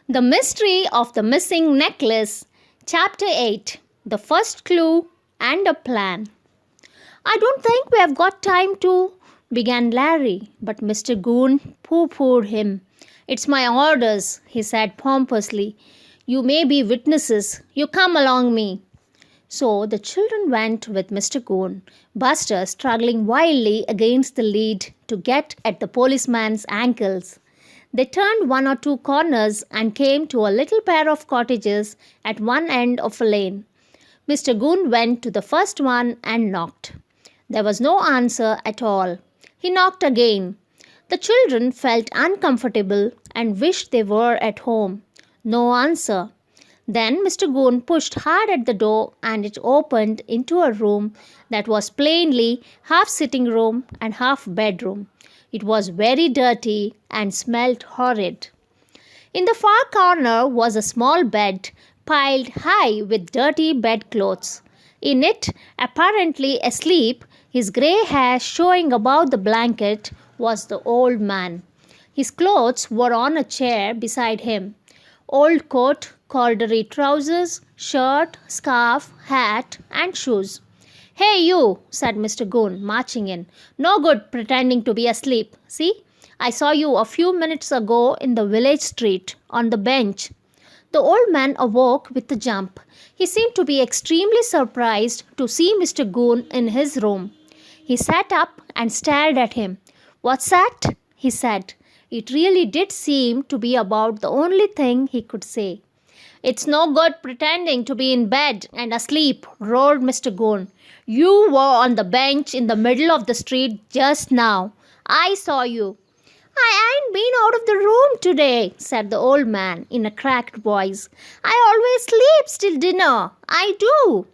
The Mystery of the Missing Necklace, Chapter 8. The First Clue and a Plan. I don't think we have got time to, began Larry, but Mr. Goon pooh-poohed him. It's my orders, he said pompously. You may be witnesses. You come along me. So the children went with Mr. Goon, Buster struggling wildly against the lead to get at the policeman's ankles. They turned one or two corners and came to a little pair of cottages at one end of a lane. Mr. Goon went to the first one and knocked. There was no answer at all. He knocked again. The children felt uncomfortable and wished they were at home. No answer. Then Mr. Goon pushed hard at the door and it opened into a room that was plainly half sitting room and half bedroom. It was very dirty and smelt horrid. In the far corner was a small bed piled high with dirty bedclothes. In it, apparently asleep, his grey hair showing above the blanket, was the old man. His clothes were on a chair beside him. Old coat, corduroy trousers, shirt, scarf, hat, and shoes. Hey, you, said Mr. Goon, marching in. No good pretending to be asleep. See, I saw you a few minutes ago in the village street, on the bench. The old man awoke with a jump. He seemed to be extremely surprised to see Mr. Goon in his room. He sat up and stared at him. What's that? He said. It really did seem to be about the only thing he could say. It's no good pretending to be in bed and asleep, roared Mr. Goon. You were on the bench in the middle of the street just now. I saw you. I ain't been out of the room today, said the old man in a cracked voice. I always sleep till dinner. I do.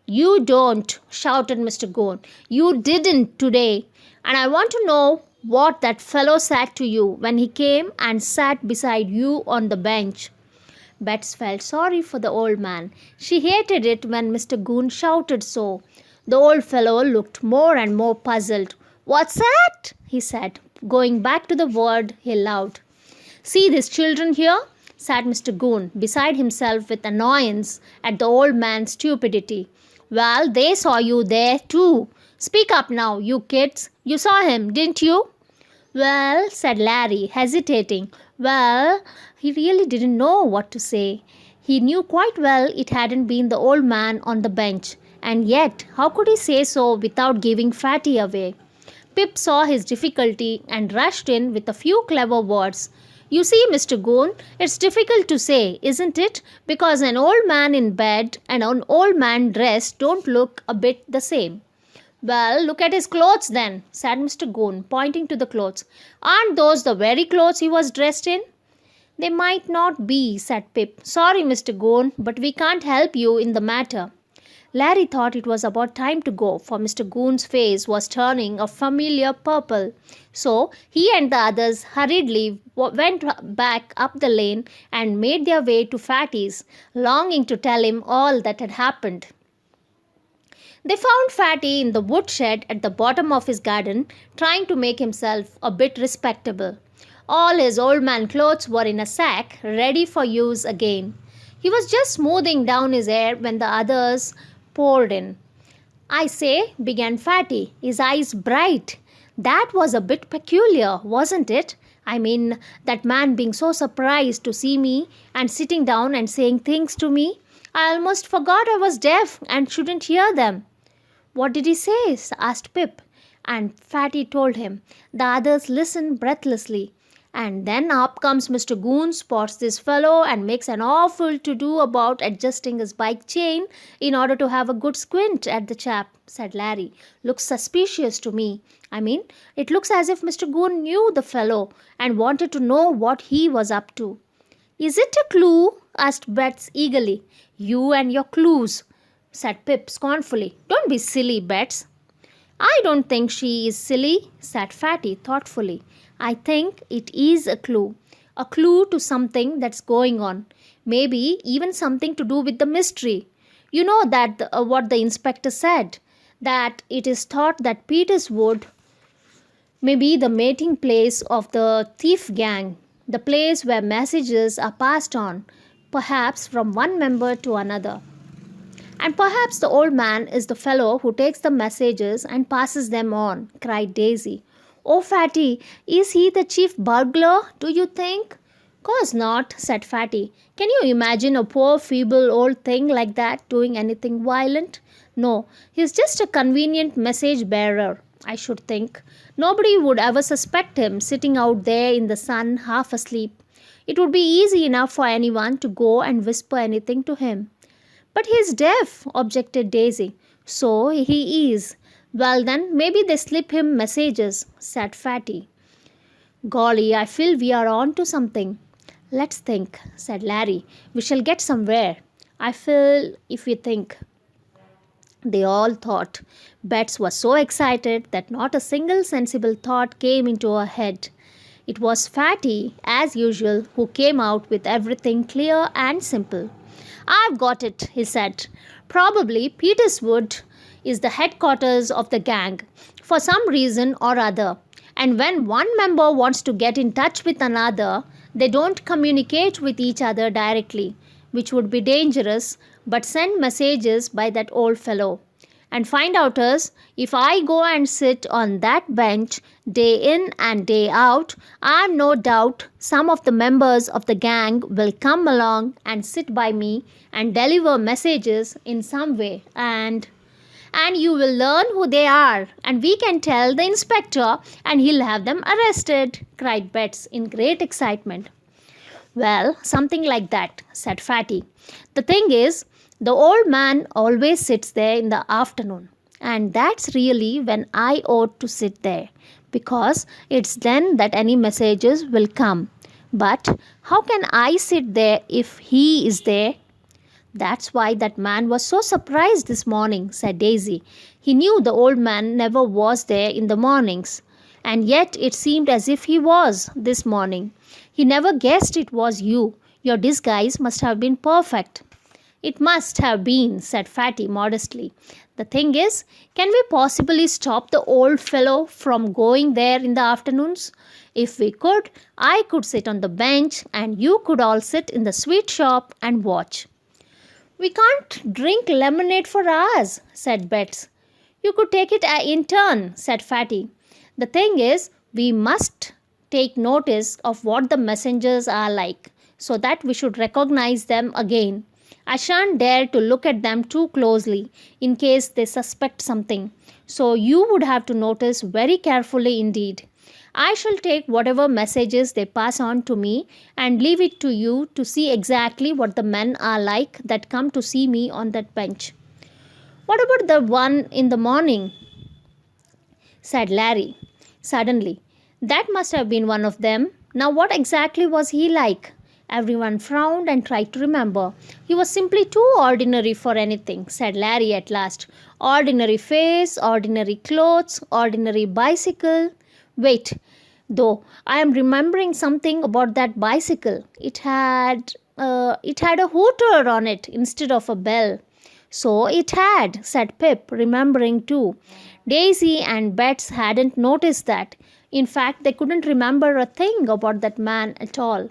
You don't, shouted Mr. Goon. You didn't today. And I want to know what that fellow said to you when he came and sat beside you on the bench. Bets felt sorry for the old man. She hated it when Mr. Goon shouted so. The old fellow looked more and more puzzled. What's that? He said, going back to the word he loved. See these children here? Said Mr. Goon, beside himself with annoyance at the old man's stupidity. Well, they saw you there too. Speak up now, you kids. You saw him, didn't you? Well, said Larry, hesitating. Well, he really didn't know what to say. He knew quite well it hadn't been the old man on the bench. And yet, how could he say so without giving Fatty away? Pip saw his difficulty and rushed in with a few clever words. You see, Mr. Goon, it's difficult to say, isn't it? Because an old man in bed and an old man dressed don't look a bit the same. Well, look at his clothes then, said Mr. Goon, pointing to the clothes. Aren't those the very clothes he was dressed in? They might not be, said Pip. Sorry, Mr. Goon, but we can't help you in the matter. Larry thought it was about time to go, for Mr. Goon's face was turning a familiar purple. So he and the others hurriedly went back up the lane and made their way to Fatty's, longing to tell him all that had happened. They found Fatty in the woodshed at the bottom of his garden, trying to make himself a bit respectable. All his old man clothes were in a sack, ready for use again. He was just smoothing down his hair when the others poured in. I say, began Fatty, his eyes bright. That was a bit peculiar, wasn't it? I mean, that man being so surprised to see me and sitting down and saying things to me. I almost forgot I was deaf and shouldn't hear them. What did he say? Asked Pip. And Fatty told him. The others listened breathlessly. And then up comes Mr. Goon, spots this fellow and makes an awful to-do about adjusting his bike chain in order to have a good squint at the chap, said Larry. Looks suspicious to me. I mean, it looks as if Mr. Goon knew the fellow and wanted to know what he was up to. Is it a clue? Asked Bets eagerly. You and your clues, said Pip scornfully. Don't be silly, Bets. I don't think she is silly, said Fatty thoughtfully. I think it is a clue to something that's going on. Maybe even something to do with the mystery. You know that what the inspector said, that it is thought that Peter's Wood may be the mating place of the thief gang. the place where messages are passed on, perhaps from one member to another. And perhaps the old man is the fellow who takes the messages and passes them on, cried Daisy. Oh, Fatty, is he the chief burglar, do you think? Course not, said Fatty. Can you imagine a poor, feeble old thing like that doing anything violent? No, he's just a convenient message bearer, I should think. Nobody would ever suspect him sitting out there in the sun half asleep. It would be easy enough for anyone to go and whisper anything to him. But he's deaf, objected Daisy. So he is. Well, then, maybe they slip him messages, said Fatty. Golly, I feel we are on to something. Let's think, said Larry. We shall get somewhere. I feel if we think. They all thought. Bets was so excited that not a single sensible thought came into her head. It was Fatty, as usual, who came out with everything clear and simple. I've got it, he said. Probably Peterswood is the headquarters of the gang, for some reason or other. And when one member wants to get in touch with another, they don't communicate with each other directly, which would be dangerous, but send messages by that old fellow. And find out is, if I go and sit on that bench day in and day out, I've no doubt some of the members of the gang will come along and sit by me and deliver messages in some way, and you will learn who they are, and we can tell the inspector and he'll have them arrested, cried Bets in great excitement. Well, something like that, said Fatty. The thing is, the old man always sits there in the afternoon, and that's really when I ought to sit there, because it's then that any messages will come. But how can I sit there if he is there? That's why that man was so surprised this morning, said Daisy. He knew the old man never was there in the mornings, and yet it seemed as if he was this morning. He never guessed it was you. Your disguise must have been perfect. It must have been, said Fatty modestly. The thing is, can we possibly stop the old fellow from going there in the afternoons? If we could, I could sit on the bench and you could all sit in the sweet shop and watch. We can't drink lemonade for hours, said Bets. You could take it in turn, said Fatty. The thing is, we must take notice of what the messengers are like, so that we should recognize them again. I shan't dare to look at them too closely in case they suspect something. So you would have to notice very carefully indeed. I shall take whatever messages they pass on to me and leave it to you to see exactly what the men are like that come to see me on that bench. What about the one in the morning? Said Larry suddenly. That must have been one of them. Now, what exactly was he like? Everyone frowned and tried to remember. He was simply too ordinary for anything, said Larry at last. Ordinary face, ordinary clothes, ordinary bicycle. Wait, though, I am remembering something about that bicycle. It had a hooter on it instead of a bell. So it had, said Pip, remembering too. Daisy and Bets hadn't noticed that. In fact, they couldn't remember a thing about that man at all.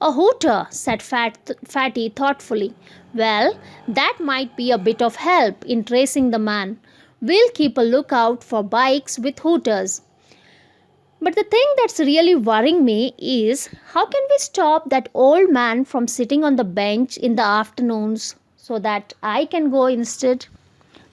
A hooter, said Fatty thoughtfully. Well, that might be a bit of help in tracing the man. We'll keep a lookout for bikes with hooters. But the thing that's really worrying me is, how can we stop that old man from sitting on the bench in the afternoons so that I can go instead?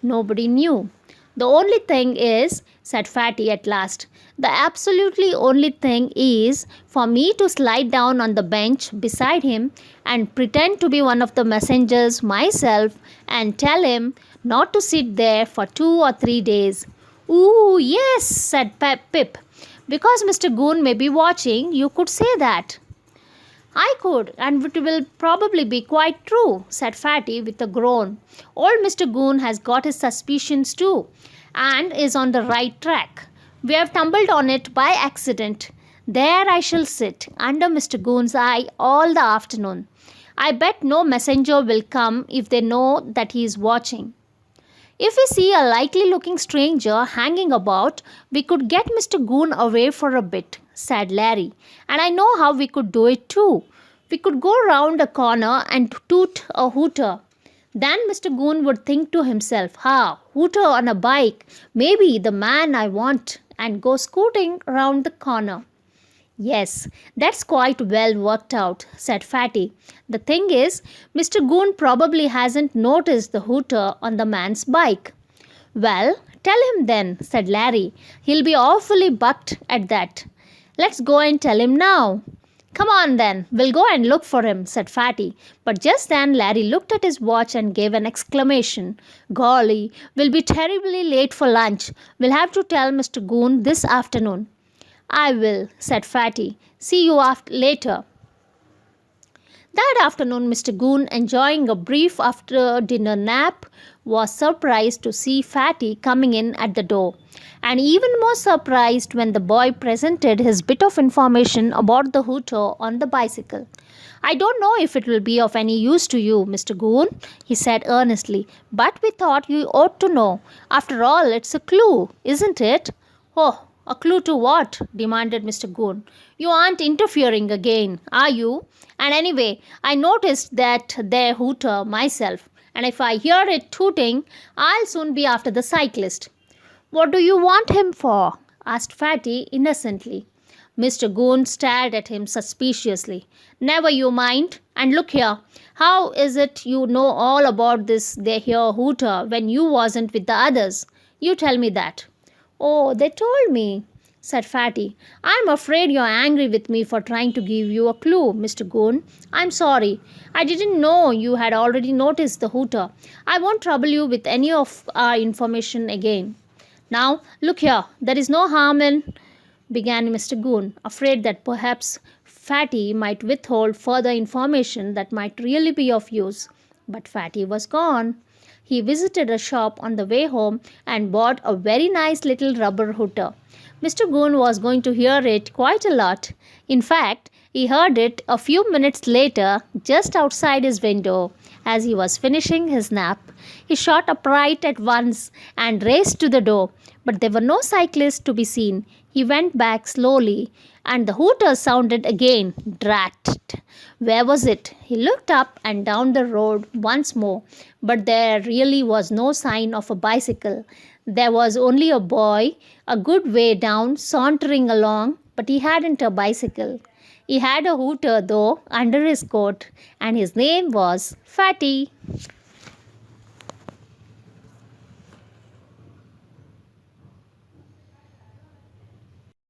Nobody knew. The only thing is, said Fatty at last, the absolutely only thing is for me to slide down on the bench beside him and pretend to be one of the messengers myself and tell him not to sit there for 2 or 3 days. Ooh, yes, said Pip. Because Mr. Goon may be watching, you could say that. I could, and it will probably be quite true, said Fatty with a groan. Old Mr. Goon has got his suspicions too, and is on the right track. We have tumbled on it by accident. There I shall sit, under Mr. Goon's eye all the afternoon. I bet no messenger will come if they know that he is watching. If we see a likely looking stranger hanging about, we could get Mr. Goon away for a bit, said Larry. And I know how we could do it too. We could go round a corner and toot a hooter. Then Mr. Goon would think to himself, ha, hooter on a bike, maybe the man I want, and go scooting round the corner. Yes, that's quite well worked out, said Fatty. The thing is, Mr. Goon probably hasn't noticed the hooter on the man's bike. Well, tell him then, said Larry. He'll be awfully bucked at that. Let's go and tell him now. Come on then, we'll go and look for him, said Fatty. But just then Larry looked at his watch and gave an exclamation. Golly, we'll be terribly late for lunch. We'll have to tell Mr. Goon this afternoon. I will, said Fatty. See you later. That afternoon, Mr. Goon, enjoying a brief after dinner nap, was surprised to see Fatty coming in at the door, and even more surprised when the boy presented his bit of information about the hooter on the bicycle. I don't know if it will be of any use to you, Mr. Goon, he said earnestly, but we thought you ought to know. After all, it's a clue, isn't it? Oh, a clue to what? Demanded Mr. Goon. You aren't interfering again, are you? And anyway, I noticed that there hooter myself, and if I hear it tooting, I'll soon be after the cyclist. What do you want him for? Asked Fatty innocently. Mr. Goon stared at him suspiciously. Never you mind. And look here, how is it you know all about this there here hooter when you wasn't with the others? You tell me that. Oh, they told me, said Fatty. I'm afraid you're angry with me for trying to give you a clue, Mr. Goon. I'm sorry. I didn't know you had already noticed the hooter. I won't trouble you with any of our information again. Now, look here, there is no harm in, began Mr. Goon, afraid that perhaps Fatty might withhold further information that might really be of use. But Fatty was gone. He visited a shop on the way home and bought a very nice little rubber hooter. Mr. Goon was going to hear it quite a lot. In fact, he heard it a few minutes later just outside his window as he was finishing his nap. He shot upright at once and raced to the door, but there were no cyclists to be seen. He went back slowly and the hooter sounded again. Drat! Where was it? He looked up and down the road once more, but there really was no sign of a bicycle. There was only a boy a good way down sauntering along, but he hadn't a bicycle. He had a hooter though under his coat, and his name was Fatty.